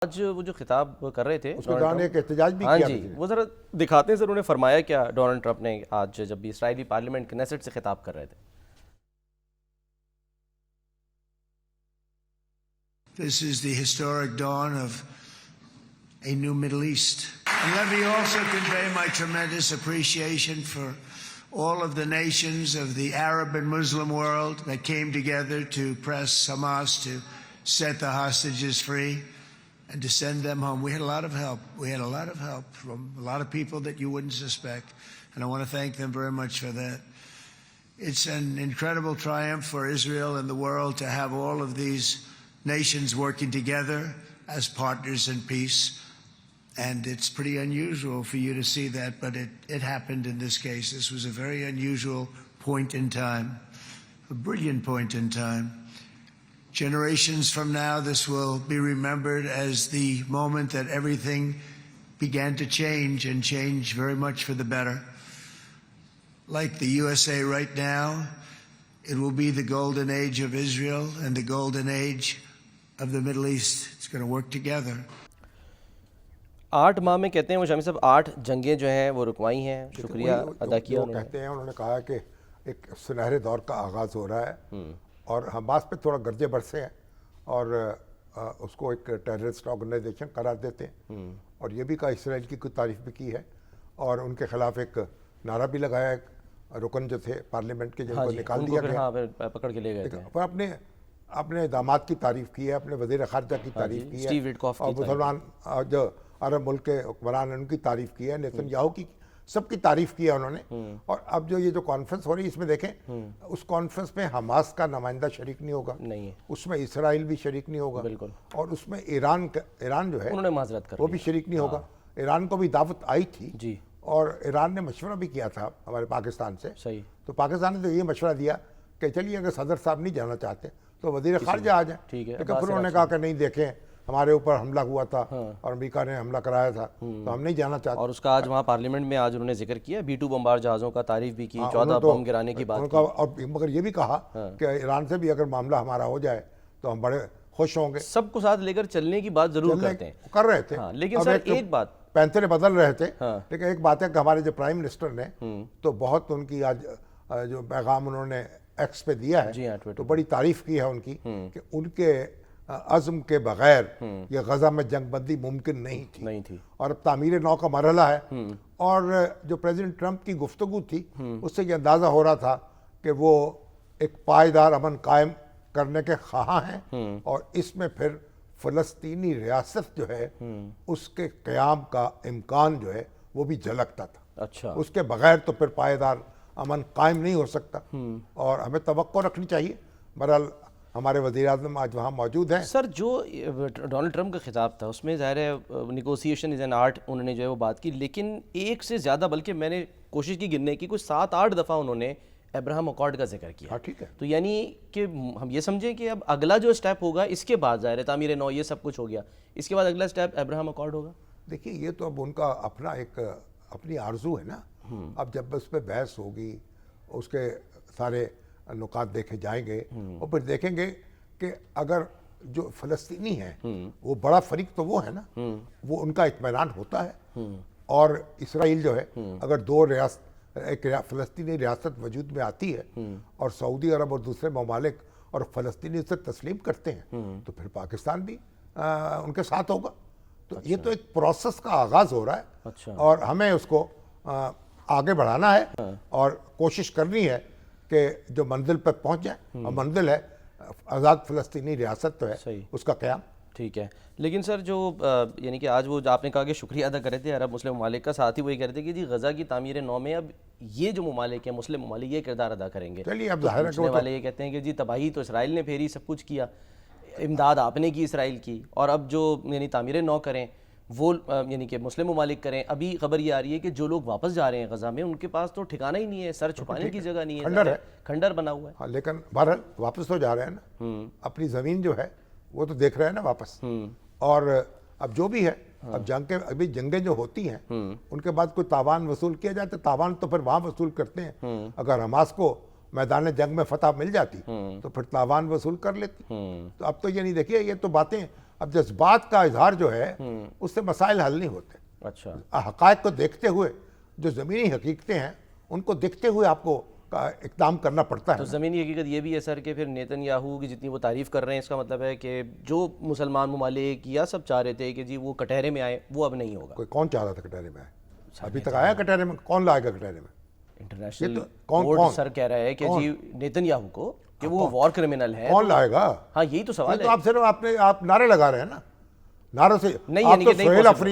آج وہ جو خطاب کر رہے تھے اس کے دوران ایک احتجاج بھی ہاں کیا جی وہ ذرا دکھاتے ہیں سر انہوں نے فرمایا کیا ڈونلڈ ٹرمپ نے آج جب بھی اسرائیلی پارلیمنٹ کنیسٹ سے خطاب کر رہے تھے. This is the historic dawn of a new Middle East. And let me also convey my tremendous appreciation for all of the nations of the Arab and Muslim world that came together to press Hamas to set the hostages free and to send them home. We had a lot of help. We had a lot of help from a lot of people that you wouldn't suspect. And I want to thank them very much for that. It's an incredible triumph for Israel and the world to have all of these nations working together as partners in peace. And it's pretty unusual for you to see that, but it happened in this case. This was a very unusual point in time, a brilliant point in time. Generations from now, this will be remembered as the moment that everything began to change and change very much for the better. Like the USA right now, it will be the golden age of Israel and the golden age of the Middle East. It's going to work together. 8 ماہ میں کہتے ہیں وہ شامی صاحب 8 جنگیں جو ہیں وہ رکوائی ہیں. شکریہ ادا کیا انہوں نے. کہتے ہیں انہوں نے کہا کہ ایک سنہرے دور کا آغاز ہو رہا ہے اور حماس پہ تھوڑا گرجے برسے ہیں اور اس کو ایک ٹیررسٹ آرگنائزیشن قرار دیتے ہیں اور یہ بھی کہا اسرائیل کی کوئی تعریف بھی کی ہے اور ان کے خلاف ایک نعرہ بھی لگایا ایک رکن جو تھے پارلیمنٹ کے جن کو نکال دیا گیا پکڑ کے لے گئے تھے. پر اپنے داماد کی تعریف کی ہے, اپنے وزیر خارجہ کی تعریف کی ہے اور مسلمان جو عرب ملک کے حکمران ان کی تعریف کی ہے, نیتن یاہو کی سب کی تعریف کی ہے انہوں نے. اور اب جو یہ جو کانفرنس ہو رہی ہے اس میں دیکھیں اس کانفرنس میں حماس کا نمائندہ شریک نہیں ہوگا, اس میں اسرائیل بھی شریک نہیں ہوگا اور اس میں ایران جو ہے انہوں نے معذرت کر وہ بھی شریک نہیں ہوگا. ایران کو بھی دعوت آئی تھی اور ایران نے مشورہ بھی کیا تھا ہمارے پاکستان سے, تو پاکستان نے تو یہ مشورہ دیا کہ چلیے اگر صدر صاحب نہیں جانا چاہتے تو وزیر خارجہ آ جائیں. لیکن پھر انہوں نے کہا کہ نہیں دیکھیں ہمارے اوپر حملہ ہوا تھا اور امریکہ نے حملہ کرایا تھا تو ہم نہیں جانا چاہتے. اور اس کا آج وہاں پارلیمنٹ میں آج انہوں نے ذکر کیا, B-2 بمبار جہازوں کا تعریف بھی کی, 14 بم گرانے کی بات کی. اور مگر یہ بھی کہا کہ ایران سے بھی اگر معاملہ ہمارا ہو جائے تو ہم بڑے خوش ہوں گے. سب کو ساتھ لے کر چلنے کی بات ضرور کرتے ہیں, کر رہے تھے. لیکن سر ایک بات پینترے بدل رہے تھے, لیکن ایک بات ہے کہ ہمارے جو پرائم منسٹر نے تو بہت ان کی آج جو پیغام انہوں نے ایکس پہ دیا ہے تو بڑی تعریف کی ہے ان کی کہ ان کے عزم کے بغیر یہ غزہ میں جنگ بندی ممکن نہیں تھی اور اب تعمیر نو کا مرحلہ ہے. اور جو پریزیڈنٹ ٹرمپ کی گفتگو تھی اس سے یہ اندازہ ہو رہا تھا کہ وہ ایک پائیدار امن قائم کرنے کے خواہاں ہیں اور اس میں پھر فلسطینی ریاست جو ہے اس کے قیام کا امکان جو ہے وہ بھی جھلکتا تھا. اس کے بغیر تو پھر پائیدار امن قائم نہیں ہو سکتا اور ہمیں توقع رکھنی چاہیے. بہرحال ہمارے وزیر اعظم آج وہاں موجود ہیں. سر جو ڈونلڈ ٹرمپ کا خطاب تھا اس میں ظاہر ہے نیگوسیشن از این آرٹ, انہوں نے جو ہے وہ بات کی, لیکن ایک سے زیادہ بلکہ میں نے کوشش کی گننے کی کوئی 7-8 دفعہ انہوں نے ابراہم اکارڈ کا ذکر کیا. ٹھیک ہے, تو یعنی کہ ہم یہ سمجھیں کہ اب اگلا جو اسٹیپ ہوگا اس کے بعد ظاہر ہے تعمیر نو یہ سب کچھ ہو گیا, اس کے بعد اگلا اسٹیپ ابراہم اکارڈ ہوگا. دیکھیے یہ تو اب ان کا اپنا ایک اپنی آرزو ہے نا. اب جب اس پہ بحث ہوگی اس کے سارے نکات دیکھے جائیں گے اور پھر دیکھیں گے کہ اگر جو فلسطینی ہیں وہ بڑا فریق تو وہ ہے نا, وہ ان کا اطمینان ہوتا ہے. اور اسرائیل جو ہے اگر ایک فلسطینی ریاست وجود میں آتی ہے اور سعودی عرب اور دوسرے ممالک اور فلسطینی اسے تسلیم کرتے ہیں تو پھر پاکستان بھی ان کے ساتھ ہوگا. تو یہ تو ایک پروسیس کا آغاز ہو رہا ہے اور ہمیں اس کو آگے بڑھانا ہے اور کوشش کرنی ہے کہ جو منزل پر پہنچ جائیں, اور منزل ہے آزاد فلسطینی ریاست تو ہے اس کا قیام. ٹھیک ہے, لیکن سر جو یعنی کہ آج وہ آپ نے کہا کہ شکریہ ادا کر رہے تھے عرب مسلم ممالک کا, ساتھ ہی وہی کہہ رہے تھے کہ جی غزہ کی تعمیر نو میں اب یہ جو ممالک ہیں مسلم ممالک یہ کردار ادا کریں گے. چلیے اب ظاہر ہے والے یہ کہتے ہیں کہ جی تباہی تو اسرائیل نے پھیری, سب کچھ کیا, امداد آپ نے کی اسرائیل کی, اور اب جو یعنی تعمیر نو کریں وہ یعنی کہ مسلم ممالک کریں. ابھی خبر یہ آ رہی ہے کہ جو لوگ واپس جا رہے ہیں غزہ میں ان کے پاس تو ٹھکانہ ہی نہیں ہے, سر چھپانے کی جگہ نہیں ہے, کھنڈر بنا ہوا ہے. لیکن بہرحال واپس تو جا رہے ہیں نا, اپنی زمین جو ہے وہ تو دیکھ رہے ہیں نا واپس. اور اب جو بھی ہے اب ابھی جنگیں جو ہوتی ہیں ان کے بعد کوئی تاوان وصول کیا جاتا ہے, تاوان تو پھر وہاں وصول کرتے ہیں. اگر حماس کو میدان جنگ میں فتح مل جاتی تو پھر تاوان وصول کر لیتی. تو اب تو یہ نہیں, دیکھیے یہ تو باتیں اب جذبات کا اظہار جو ہے اس سے مسائل حل نہیں ہوتے. اچھا حقائق کو دیکھتے ہوئے جو زمینی حقیقتیں ہیں ان کو دیکھتے ہوئے آپ کو اقدام کرنا پڑتا تو ہے. زمینی حقیقت یہ بھی ہے سر کہ پھر نیتن یاہو کی جتنی وہ تعریف کر رہے ہیں اس کا مطلب ہے کہ جو مسلمان ممالک یا سب چاہ رہے تھے کہ جی وہ کٹہرے میں آئے وہ اب نہیں ہوگا. کوئی کون چاہ رہا تھا کٹہرے میں آئے؟ ابھی تک آیا کٹہرے میں؟ کون لائے گا کٹہرے میں؟ انٹرنیشنل کون کورٹ سر کہہ رہا ہے کہ جی نیتن یاہو کو کہ وہ وار کرمنل ہے. کون لائے گا؟ ہاں یہی تو سوال ہے. تو آپ صرف آپ نعرے لگا رہے ہیں نا، نعروں سے نہیں آپ یعنی تو کہ نہیں سہیل possible.